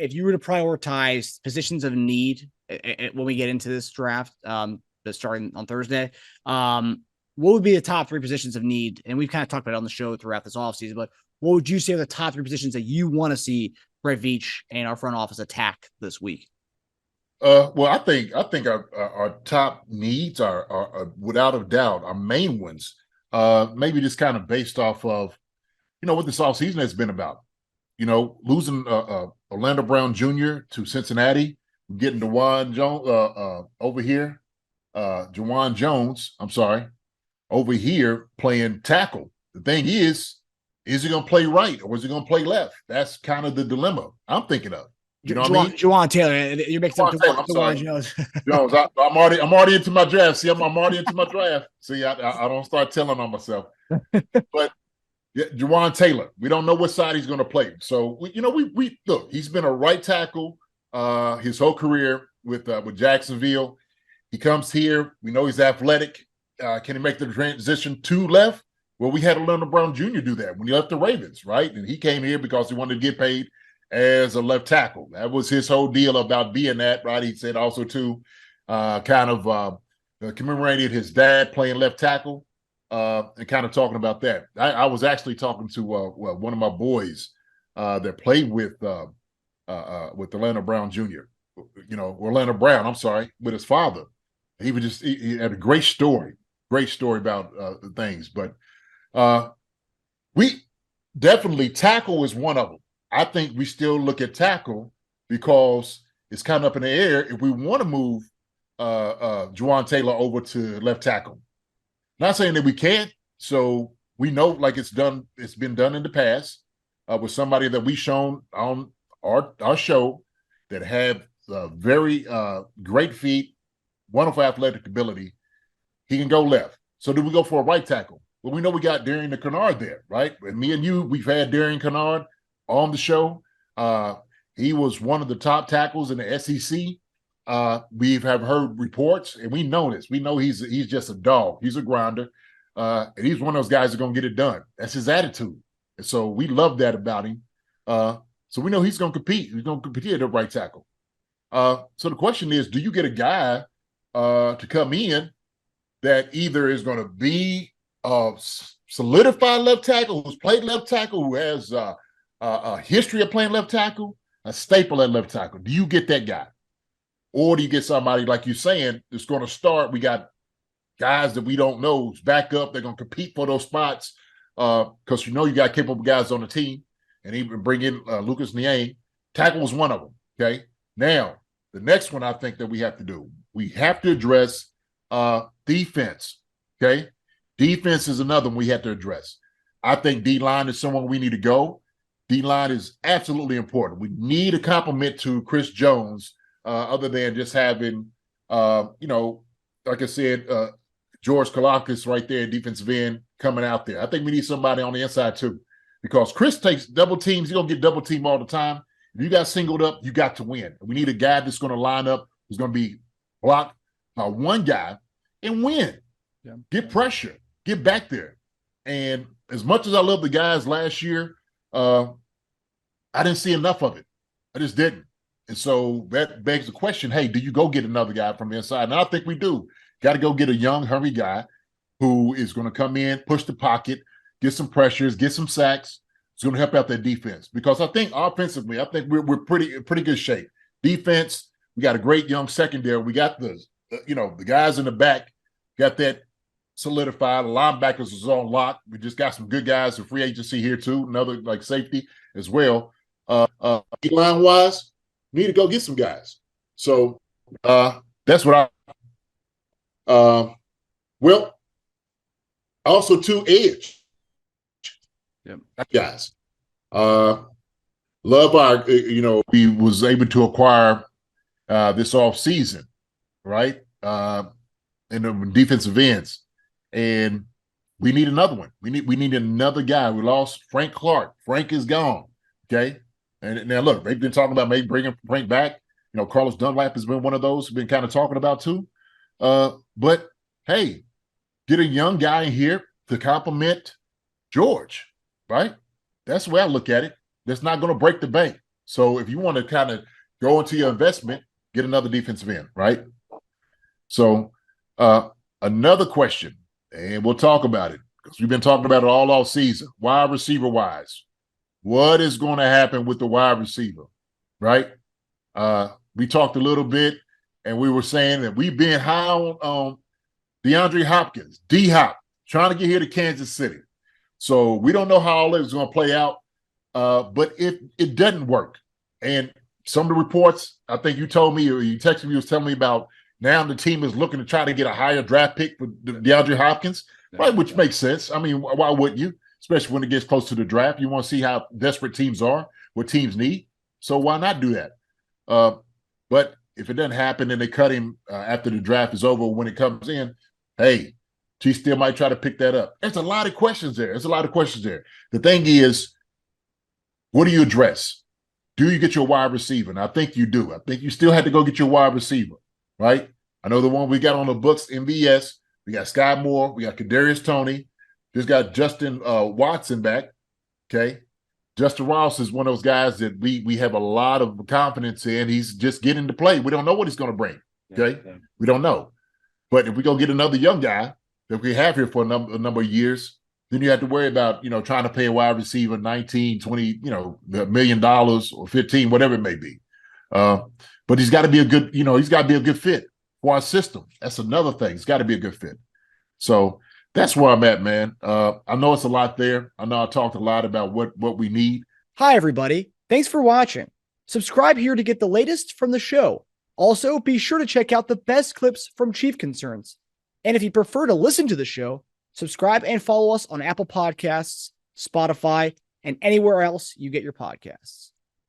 if you were to prioritize positions of need when we get into this draft, that's starting on Thursday, what would be the top 3 positions of need? And we've kind of talked about it on the show throughout this offseason, but what would you say are the top 3 positions that you want to see Brett Veach and our front office attack this week? Well, I think our top needs are without a doubt our main ones. Maybe just kind of based off of what this offseason has been about. Losing Orlando Brown Jr. to Cincinnati, getting Juwan Jones over here, Juwan Jones. I'm sorry, over here playing tackle. The thing is he going to play right or is he going to play left? That's kind of the dilemma I'm thinking of. You know what I mean? Juwan Taylor. You're mixing up Juwan Jones. Jones. I'm already into my draft. See, I'm already into my draft. See, I don't start telling on myself. But yeah, Juwan Taylor. We don't know what side he's going to play. So we look. He's been a right tackle his whole career with Jacksonville. He comes here. We know he's athletic. Can he make the transition to left? Well, we had Orlando Brown Jr. do that when he left the Ravens, right? And he came here because he wanted to get paid as a left tackle. That was his whole deal about being that, right? He said also too, commemorated his dad playing left tackle and kind of talking about that. I was actually talking to one of my boys that played with Orlando Brown Jr. Orlando Brown, I'm sorry, with his father. He had a great story about things. But we definitely tackle is one of them. I think we still look at tackle because it's kind of up in the air if we want to move Juwan Taylor over to left tackle. Not saying that we can't. So we know, like it's been done in the past with somebody that we shown on our show that have very great feet, wonderful athletic ability. He can go left. So do we go for a right tackle? Well, we know we got Darian Kennard there, right? And me and you, we've had Darian Kennard on the show. He was one of the top tackles in the SEC. We have heard reports, and we know this. We know he's just a dog. He's a grinder. And he's one of those guys that are going to get it done. That's his attitude. And so we love that about him. So we know he's going to compete. He's going to compete at the right tackle. So the question is, do you get a guy to come in that either is going to be solidified left tackle, who's played left tackle, who has a history of playing left tackle, a staple at left tackle? Do you get that guy? Or do you get somebody, like you're saying, that's going to start? We got guys that we don't know who's back up. They're going to compete for those spots because you got capable guys on the team, and even bring in Lucas Niang. Tackle was one of them, okay? Now, the next one I think that we have to do, we have to address defense, okay? Defense is another one we have to address. I think D-line is someone we need to go. D-line is absolutely important. We need a complement to Chris Jones other than just having, like I said, George Kalakis right there, defensive end, coming out there. I think we need somebody on the inside too, because Chris takes double teams. He's going to get double teamed all the time. If you got singled up, you got to win. We need a guy that's going to line up, who's going to be blocked by one guy and win. Yeah. Get pressure. Get back there. And as much as I love the guys last year, I didn't see enough of it. I just didn't. And so that begs the question, hey, do you go get another guy from the inside? And I think we do. Got to go get a young, hungry guy who is going to come in, push the pocket, get some pressures, get some sacks. It's going to help out that defense. Because I think offensively, I think we're pretty good shape. Defense, we got a great young secondary. We got the guys in the back, got that solidified. The linebackers is on lock. We just got some good guys in free agency here too. Another like safety as well. Line wise, we need to go get some guys. So that's what well, also too, edge. Yep. Guys. Love our, we was able to acquire this offseason, right? In the defensive ends. And we need another one. We need another guy. We lost Frank Clark. Frank is gone. Okay. And now look, they've been talking about maybe bringing Frank back. Carlos Dunlap has been one of those been kind of talking about too. But hey, get a young guy in here to complement George, right? That's the way I look at it. That's not going to break the bank. So if you want to kind of go into your investment, get another defensive end, right? So another question, and we'll talk about it because we've been talking about it all off season. Wide receiver wise, what is going to happen with the wide receiver, right? We talked a little bit, and we were saying that we've been high on DeAndre Hopkins, D-Hop, trying to get here to Kansas City. So we don't know how all this is going to play out, but it doesn't work. And some of the reports, I think you told me, or you texted me, was telling me about now the team is looking to try to get a higher draft pick for DeAndre Hopkins, right? Which makes sense. I mean, why wouldn't you? Especially when it gets close to the draft. You want to see how desperate teams are, what teams need. So why not do that? But if it doesn't happen and they cut him after the draft is over, when it comes in, hey, he still might try to pick that up. There's a lot of questions there. The thing is, what do you address? Do you get your wide receiver? And I think you do. I think you still had to go get your wide receiver, right? I know the one we got on the books, MVS. We got Sky Moore. We got Kadarius Toney. Just got Justin Watson back, okay? Justin Ross is one of those guys that we have a lot of confidence in. He's just getting to play. We don't know what he's going to bring, okay? Yeah. We don't know. But if we go get another young guy that we have here for a number of years, then you have to worry about, trying to pay a wide receiver 19, 20, $1 million or 15, whatever it may be. But he's got to be a good, he's got to be a good fit for our system. That's another thing. It's got to be a good fit. So that's where I'm at, man. I know it's a lot there. I know I talked a lot about what we need. Hi, everybody. Thanks for watching. Subscribe here to get the latest from the show. Also, be sure to check out the best clips from Chief Concerns. And if you prefer to listen to the show, subscribe and follow us on Apple Podcasts, Spotify, and anywhere else you get your podcasts.